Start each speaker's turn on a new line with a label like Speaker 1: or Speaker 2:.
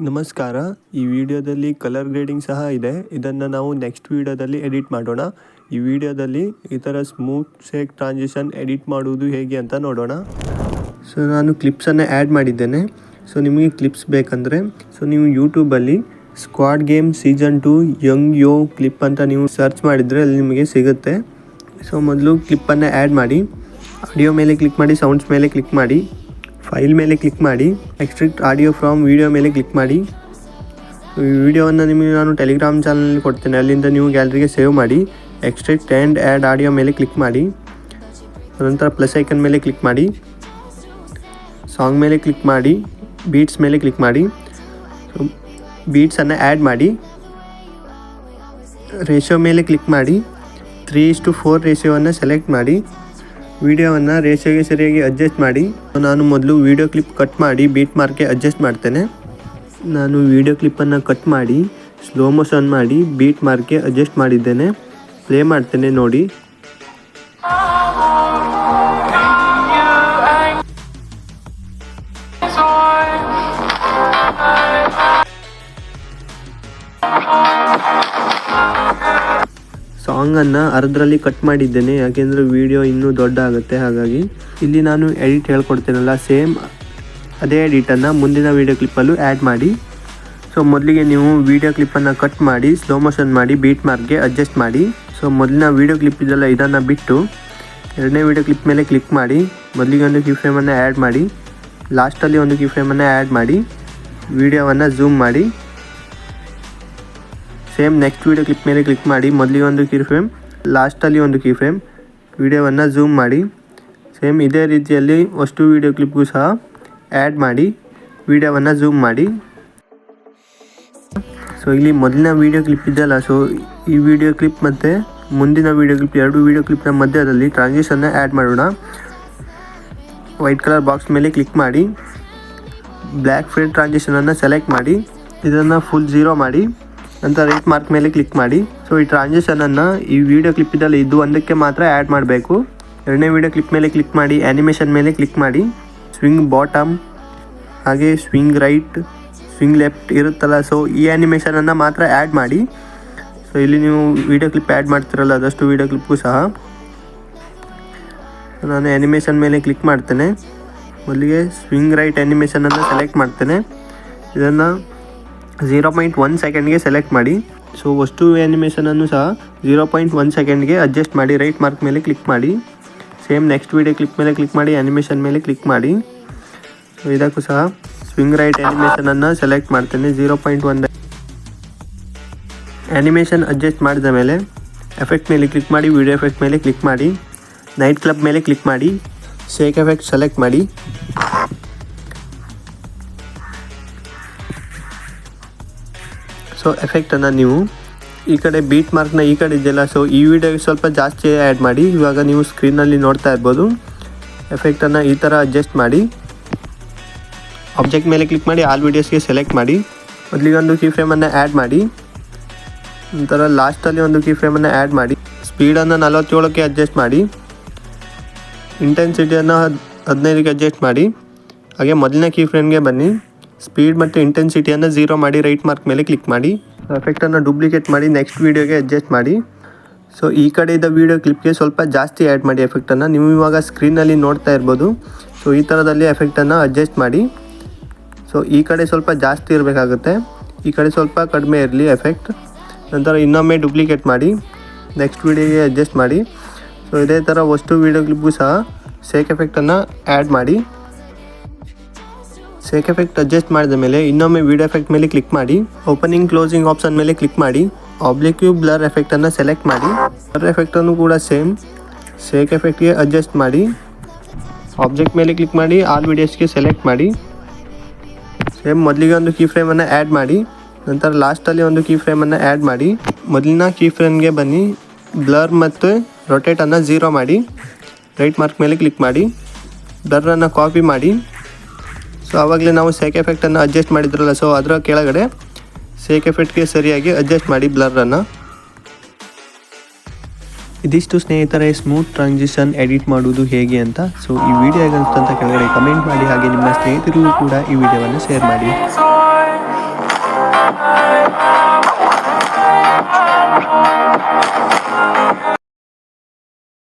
Speaker 1: ನಮಸ್ಕಾರ. ಈ ವಿಡಿಯೋದಲ್ಲಿ ಕಲರ್ ಗ್ರೇಡಿಂಗ್ ಸಹ ಇದೆ. ಇದನ್ನು ನಾವು ನೆಕ್ಸ್ಟ್ ವಿಡಿಯೋದಲ್ಲಿ ಎಡಿಟ್ ಮಾಡೋಣ. ಈ ವಿಡಿಯೋದಲ್ಲಿ ಈ ಥರ ಸ್ಮೂತ್ ಶೇಕ್ ಟ್ರಾನ್ಸಿಷನ್ ಎಡಿಟ್ ಮಾಡುವುದು ಹೇಗೆ ಅಂತ ನೋಡೋಣ. ಸೊ ನಾನು ಕ್ಲಿಪ್ಸನ್ನು ಆ್ಯಡ್ ಮಾಡಿದ್ದೇನೆ. ಸೊ ನಿಮಗೆ ಕ್ಲಿಪ್ಸ್ ಬೇಕಂದರೆ ನೀವು ಯೂಟ್ಯೂಬಲ್ಲಿ ಸ್ಕ್ವಾಡ್ ಗೇಮ್ ಸೀಸನ್ 2 ಯಂಗ್ ಯೋ ಕ್ಲಿಪ್ ಅಂತ ನೀವು ಸರ್ಚ್ ಮಾಡಿದರೆ ಅಲ್ಲಿ ನಿಮಗೆ ಸಿಗುತ್ತೆ. ಸೊ ಮೊದಲು ಕ್ಲಿಪ್ಪನ್ನು ಆ್ಯಡ್ ಮಾಡಿ, ಆಡಿಯೋ ಮೇಲೆ ಕ್ಲಿಕ್ ಮಾಡಿ, ಸೌಂಡ್ಸ್ ಮೇಲೆ ಕ್ಲಿಕ್ ಮಾಡಿ, ಫೈಲ್ ಮೇಲೆ ಕ್ಲಿಕ್ ಮಾಡಿ, ಎಕ್ಸ್ಟ್ರಾಕ್ಟ್ ಆಡಿಯೋ ಫ್ರಾಮ್ ವಿಡಿಯೋ ಮೇಲೆ ಕ್ಲಿಕ್ ಮಾಡಿ. ಈ ವಿಡಿಯೋವನ್ನು ನಿಮಗೆ ನಾನು ಟೆಲಿಗ್ರಾಮ್ ಚಾನಲಲ್ಲಿ ಕೊಡ್ತೇನೆ, ಅಲ್ಲಿಂದ ನೀವು ಗ್ಯಾಲರಿಗೆ ಸೇವ್ ಮಾಡಿ. ಎಕ್ಸ್ಟ್ರಾಕ್ಟ್ ಆ್ಯಂಡ್ ಆ್ಯಡ್ ಆಡಿಯೋ ಮೇಲೆ ಕ್ಲಿಕ್ ಮಾಡಿ, ನಂತರ ಪ್ಲಸ್ ಐಕನ್ ಮೇಲೆ ಕ್ಲಿಕ್ ಮಾಡಿ, ಸಾಂಗ್ ಮೇಲೆ ಕ್ಲಿಕ್ ಮಾಡಿ, ಬೀಟ್ಸ್ ಮೇಲೆ ಕ್ಲಿಕ್ ಮಾಡಿ. ಬೀಟ್ಸನ್ನು ಆ್ಯಡ್ ಮಾಡಿ, ರೇಷಿಯೋ ಮೇಲೆ ಕ್ಲಿಕ್ ಮಾಡಿ, 3:4 ರೇಷಿಯೋವನ್ನು ಸೆಲೆಕ್ಟ್ ಮಾಡಿ. ವಿಡಿಯೋವನ್ನು ರೇಷಿಯೋಗೆ ಸರಿಯಾಗಿ ಅಡ್ಜಸ್ಟ್ ಮಾಡಿ. ನಾನು ಮೊದಲು ವಿಡಿಯೋ ಕ್ಲಿಪ್ ಕಟ್ ಮಾಡಿ ಬೀಟ್ ಮಾರ್ಕ್ಗೆ ಅಡ್ಜಸ್ಟ್ ಮಾಡ್ತೇನೆ. ನಾನು ವಿಡಿಯೋ ಕ್ಲಿಪ್ಪನ್ನು ಕಟ್ ಮಾಡಿ ಸ್ಲೋ ಮೋಷನ್ ಮಾಡಿ ಬೀಟ್ ಮಾರ್ಕ್ಗೆ ಅಡ್ಜಸ್ಟ್ ಮಾಡಿದ್ದೇನೆ. ಪ್ಲೇ ಮಾಡ್ತೇನೆ ನೋಡಿ. ಸಾಂಗನ್ನು ಅರ್ಧರಲ್ಲಿ ಕಟ್ ಮಾಡಿದ್ದೇನೆ, ಯಾಕೆಂದರೆ ವಿಡಿಯೋ ಇನ್ನೂ ದೊಡ್ಡ ಆಗುತ್ತೆ. ಹಾಗಾಗಿ ಇಲ್ಲಿ ನಾನು ಎಡಿಟ್ ಹೇಳ್ಕೊಡ್ತೇನಲ್ಲ, ಸೇಮ್ ಅದೇ ಎಡಿಟನ್ನು ಮುಂದಿನ ವೀಡಿಯೋ ಕ್ಲಿಪ್ಪಲ್ಲೂ ಆ್ಯಡ್ ಮಾಡಿ. ಸೊ ಮೊದಲಿಗೆ ನೀವು ವೀಡಿಯೋ ಕ್ಲಿಪ್ಪನ್ನು ಕಟ್ ಮಾಡಿ ಸ್ಲೋ ಮೋಷನ್ ಮಾಡಿ ಬೀಟ್ ಮಾರ್ಕ್ಗೆ ಅಡ್ಜಸ್ಟ್ ಮಾಡಿ. ಸೊ ಮೊದಲಿನ ವೀಡಿಯೋ ಕ್ಲಿಪ್ ಇದೆಲ್ಲ ಇದನ್ನು ಬಿಟ್ಟು ಎರಡನೇ ವೀಡಿಯೋ ಕ್ಲಿಪ್ ಮೇಲೆ ಕ್ಲಿಕ್ ಮಾಡಿ. ಮೊದಲಿಗೆ ಒಂದು ಕೀ ಫ್ರೇಮನ್ನು ಆ್ಯಡ್ ಮಾಡಿ, ಲಾಸ್ಟಲ್ಲಿ ಒಂದು ಕೀ ಫ್ರೇಮನ್ನು ಆ್ಯಡ್ ಮಾಡಿ, ವಿಡಿಯೋವನ್ನು ಝೂಮ್ ಮಾಡಿ. ಸೇಮ್ ನೆಕ್ಸ್ಟ್ ವೀಡಿಯೋ ಕ್ಲಿಪ್ ಮೇಲೆ ಕ್ಲಿಕ್ ಮಾಡಿ, ಮೊದಲಿಗೆ ಒಂದು ಕೀ ಫ್ರೇಮ್, ಲಾಸ್ಟಲ್ಲಿ ಒಂದು ಕೀ ಫ್ರೇಮ್, ವಿಡಿಯೋವನ್ನು ಝೂಮ್ ಮಾಡಿ. ಸೇಮ್ ಇದೇ ರೀತಿಯಲ್ಲಿ ಅಷ್ಟು ವೀಡಿಯೋ ಕ್ಲಿಪ್ಗೂ ಸಹ ಆ್ಯಡ್ ಮಾಡಿ, ವಿಡಿಯೋವನ್ನು ಝೂಮ್ ಮಾಡಿ. ಸೊ ಇಲ್ಲಿ ಮೊದಲಿನ ವೀಡಿಯೋ ಕ್ಲಿಪ್ ಇದೆಯಲ್ಲ, ಸೊ ಈ ವಿಡಿಯೋ ಕ್ಲಿಪ್ ಮತ್ತು ಮುಂದಿನ ವೀಡಿಯೋ ಕ್ಲಿಪ್ ಎರಡು ವೀಡಿಯೋ ಕ್ಲಿಪ್ನ ಮಧ್ಯದಲ್ಲಿ ಟ್ರಾನ್ಸಿಷನ್ನ ಆ್ಯಡ್ ಮಾಡೋಣ. ವೈಟ್ ಕಲರ್ ಬಾಕ್ಸ್ ಮೇಲೆ ಕ್ಲಿಕ್ ಮಾಡಿ, ಬ್ಲ್ಯಾಕ್ ಫೇಡ್ ಟ್ರಾನ್ಸಿಷನನ್ನು ಸೆಲೆಕ್ಟ್ ಮಾಡಿ, ಇದನ್ನು ಫುಲ್ 0 ಮಾಡಿ, ನಂತರ ರೈಟ್ ಮಾರ್ಕ್ ಮೇಲೆ ಕ್ಲಿಕ್ ಮಾಡಿ. ಸೊ ಈ ಟ್ರಾನ್ಸಿಷನನ್ನು ಈ ವಿಡಿಯೋ ಕ್ಲಿಪ್ ಇದೆಲ್ಲ ಇದು ಒಂದಕ್ಕೆ ಮಾತ್ರ ಆ್ಯಡ್ ಮಾಡಬೇಕು. ಎರಡನೇ ವಿಡಿಯೋ ಕ್ಲಿಪ್ ಮೇಲೆ ಕ್ಲಿಕ್ ಮಾಡಿ, ಆ್ಯನಿಮೇಷನ್ ಮೇಲೆ ಕ್ಲಿಕ್ ಮಾಡಿ, ಸ್ವಿಂಗ್ ಬಾಟಮ್ ಹಾಗೆ ಸ್ವಿಂಗ್ ರೈಟ್, ಸ್ವಿಂಗ್ ಲೆಫ್ಟ್ ಇರುತ್ತಲ್ಲ, ಸೊ ಈ ಆ್ಯನಿಮೇಷನನ್ನು ಮಾತ್ರ ಆ್ಯಡ್ ಮಾಡಿ. ಸೊ ಇಲ್ಲಿ ನೀವು ವಿಡಿಯೋ ಕ್ಲಿಪ್ ಆ್ಯಡ್ ಮಾಡ್ತಿರಲ್ಲ ಅದಷ್ಟು ವಿಡಿಯೋ ಕ್ಲಿಪ್ಗೂ ಸಹ ನಾನು ಆ್ಯನಿಮೇಷನ್ ಮೇಲೆ ಕ್ಲಿಕ್ ಮಾಡ್ತೇನೆ. ಮೊದಲಿಗೆ ಸ್ವಿಂಗ್ ರೈಟ್ ಆ್ಯನಿಮೇಷನನ್ನು ಸೆಲೆಕ್ಟ್ ಮಾಡ್ತೇನೆ. ಇದನ್ನು 0.1 ಸೆಕೆಂಡ್ಗೆ ಸೆಲೆಕ್ಟ್ ಮಾಡಿ. ಸೊ ಅಷ್ಟು ಆ್ಯನಿಮೇಷನನ್ನು ಸಹ 0.1 ಸೆಕೆಂಡ್ಗೆ ಅಡ್ಜಸ್ಟ್ ಮಾಡಿ. ರೈಟ್ ಮಾರ್ಕ್ ಮೇಲೆ ಕ್ಲಿಕ್ ಮಾಡಿ, ಸೇಮ್ ನೆಕ್ಸ್ಟ್ ವೀಡಿಯೋ ಕ್ಲಿಪ್ ಮೇಲೆ ಕ್ಲಿಕ್ ಮಾಡಿ, ಆ್ಯನಿಮೇಷನ್ ಮೇಲೆ ಕ್ಲಿಕ್ ಮಾಡಿ. ಸೊ ಇದಕ್ಕೂ ಸಹ ಸ್ವಿಂಗ್ ರೈಟ್ ಆ್ಯನಿಮೇಷನನ್ನು ಸೆಲೆಕ್ಟ್ ಮಾಡ್ತೇನೆ. 0.1 ಆ್ಯನಿಮೇಷನ್ ಅಡ್ಜಸ್ಟ್ ಮಾಡಿದ ಮೇಲೆ ಎಫೆಕ್ಟ್ ಮೇಲೆ ಕ್ಲಿಕ್ ಮಾಡಿ, ವಿಡಿಯೋ ಎಫೆಕ್ಟ್ ಮೇಲೆ ಕ್ಲಿಕ್ ಮಾಡಿ, ನೈಟ್ ಕ್ಲಬ್ ಮೇಲೆ ಕ್ಲಿಕ್ ಮಾಡಿ, ಶೇಕ್ ಎಫೆಕ್ಟ್ ಸೆಲೆಕ್ಟ್ ಮಾಡಿ. ಸೊ ಎಫೆಕ್ಟನ್ನು ನೀವು ಈ ಕಡೆ ಬೀಟ್ ಮಾರ್ಕ್ನ ಈ ಕಡೆ ಇದೆಯಲ್ಲ, ಸೊ ಈ ವಿಡಿಯೋಗೆ ಸ್ವಲ್ಪ ಜಾಸ್ತಿ ಆ್ಯಡ್ ಮಾಡಿ. ಇವಾಗ ನೀವು ಸ್ಕ್ರೀನಲ್ಲಿ ನೋಡ್ತಾ ಇರ್ಬೋದು. ಎಫೆಕ್ಟನ್ನು ಈ ಥರ ಅಡ್ಜಸ್ಟ್ ಮಾಡಿ, ಆಬ್ಜೆಕ್ಟ್ ಮೇಲೆ ಕ್ಲಿಕ್ ಮಾಡಿ, ಆಲ್ ವೀಡಿಯೋಸ್ಗೆ ಸೆಲೆಕ್ಟ್ ಮಾಡಿ. ಮೊದಲಿಗೆ ಒಂದು ಕೀ ಫ್ರೇಮನ್ನು ಆ್ಯಡ್ ಮಾಡಿ, ನಂತರ ಲಾಸ್ಟಲ್ಲಿ ಒಂದು ಕೀ ಫ್ರೇಮನ್ನು ಆ್ಯಡ್ ಮಾಡಿ. ಸ್ಪೀಡನ್ನು 47ಕ್ಕೆ ಅಡ್ಜಸ್ಟ್ ಮಾಡಿ, ಇಂಟೆನ್ಸಿಟಿಯನ್ನು 15ಕ್ಕೆ ಅಡ್ಜಸ್ಟ್ ಮಾಡಿ. ಹಾಗೆ ಮೊದಲನೇ ಕೀ ಫ್ರೇಮ್ಗೆ ಬನ್ನಿ, ಸ್ಪೀಡ್ ಮತ್ತು ಇಂಟೆನ್ಸಿಟಿಯನ್ನು 0 ಮಾಡಿ, ರೈಟ್ ಮಾರ್ಕ್ ಮೇಲೆ ಕ್ಲಿಕ್ ಮಾಡಿ. ಎಫೆಕ್ಟನ್ನು ಡೂಪ್ಲಿಕೇಟ್ ಮಾಡಿ ನೆಕ್ಸ್ಟ್ ವೀಡಿಯೋಗೆ ಅಡ್ಜಸ್ಟ್ ಮಾಡಿ. ಸೊ ಈ ಕಡೆ ಇದ್ದ ವೀಡಿಯೋ ಕ್ಲಿಪ್ಗೆ ಸ್ವಲ್ಪ ಜಾಸ್ತಿ ಆ್ಯಡ್ ಮಾಡಿ ಎಫೆಕ್ಟನ್ನು. ನೀವು ಇವಾಗ ಸ್ಕ್ರೀನಲ್ಲಿ ನೋಡ್ತಾ ಇರ್ಬೋದು. ಸೊ ಈ ಥರದಲ್ಲಿ ಎಫೆಕ್ಟನ್ನು ಅಡ್ಜಸ್ಟ್ ಮಾಡಿ. ಸೊ ಈ ಕಡೆ ಸ್ವಲ್ಪ ಜಾಸ್ತಿ ಇರಬೇಕಾಗುತ್ತೆ, ಈ ಕಡೆ ಸ್ವಲ್ಪ ಕಡಿಮೆ ಇರಲಿ ಎಫೆಕ್ಟ್. ನಂತರ ಇನ್ನೊಮ್ಮೆ ಡೂಪ್ಲಿಕೇಟ್ ಮಾಡಿ, ನೆಕ್ಸ್ಟ್ ವೀಡಿಯೋಗೆ ಅಡ್ಜಸ್ಟ್ ಮಾಡಿ. ಸೊ ಇದೇ ಥರ ಅಷ್ಟು ವೀಡಿಯೋ ಕ್ಲಿಪ್ಗೂ ಸಹ ಶೇಕ್ ಎಫೆಕ್ಟನ್ನು ಆ್ಯಡ್ ಮಾಡಿ. ಶೇಕ್ ಎಫೆಕ್ಟ್ ಅಡ್ಜಸ್ಟ್ ಮಾಡಿದ ಮೇಲೆ ಇನ್ನೊಮ್ಮೆ ವಿಡಿಯೋ ಎಫೆಕ್ಟ್ ಮೇಲೆ ಕ್ಲಿಕ್ ಮಾಡಿ, ಓಪನಿಂಗ್ ಕ್ಲೋಸಿಂಗ್ ಆಪ್ಷನ್ ಮೇಲೆ ಕ್ಲಿಕ್ ಮಾಡಿ, ಆಬ್ಲಿಕ್ಯೂ ಬ್ಲರ್ ಎಫೆಕ್ಟನ್ನು ಸೆಲೆಕ್ಟ್ ಮಾಡಿ. ಬ್ಲರ್ ಎಫೆಕ್ಟನ್ನು ಕೂಡ ಸೇಮ್ ಶೇಕ್ ಎಫೆಕ್ಟ್ಗೆ ಅಡ್ಜಸ್ಟ್ ಮಾಡಿ, ಆಬ್ಜೆಕ್ಟ್ ಮೇಲೆ ಕ್ಲಿಕ್ ಮಾಡಿ, ಆಲ್ ವೀಡಿಯೋಸ್ಗೆ ಸೆಲೆಕ್ಟ್ ಮಾಡಿ. ಸೇಮ್ ಮೊದಲಿಗೆ ಒಂದು ಕೀ ಫ್ರೇಮನ್ನು ಆ್ಯಡ್ ಮಾಡಿ, ನಂತರ ಲಾಸ್ಟಲ್ಲಿ ಒಂದು ಕೀ ಫ್ರೇಮನ್ನು ಆ್ಯಡ್ ಮಾಡಿ. ಮೊದಲಿನ ಕೀ ಫ್ರೇಮ್ಗೆ ಬನ್ನಿ, ಬ್ಲರ್ ಮತ್ತು ರೊಟೇಟನ್ನು 0 ಮಾಡಿ, ರೈಟ್ ಮಾರ್ಕ್ ಮೇಲೆ ಕ್ಲಿಕ್ ಮಾಡಿ, ಬ್ಲರನ್ನು ಕಾಪಿ ಮಾಡಿ. ಸೊ ಆವಾಗಲೇ ನಾವು ಶೇಕ್ ಎಫೆಕ್ಟನ್ನು ಅಡ್ಜಸ್ಟ್ ಮಾಡಿದ್ರಲ್ಲ, ಸೊ ಅದರ ಕೆಳಗಡೆ ಶೇಕ್ ಎಫೆಕ್ಟ್ಗೆ ಸರಿಯಾಗಿ ಅಡ್ಜಸ್ಟ್ ಮಾಡಿ ಬ್ಲರನ್ನು. ಇದಿಷ್ಟು ಸ್ನೇಹಿತರೆ ಸ್ಮೂತ್ ಟ್ರಾನ್ಸಿಷನ್ ಎಡಿಟ್ ಮಾಡುವುದು ಹೇಗೆ ಅಂತ. ಸೊ ಈ ವಿಡಿಯೋ ಹೇಗೆ ಅನಿಸ್ತು ಅಂತ ಕೆಳಗಡೆ ಕಮೆಂಟ್ ಮಾಡಿ. ಹಾಗೆ ನಿಮ್ಮ ಸ್ನೇಹಿತರಿಗೂ ಕೂಡ ಈ ವಿಡಿಯೋವನ್ನು ಶೇರ್ ಮಾಡಿ.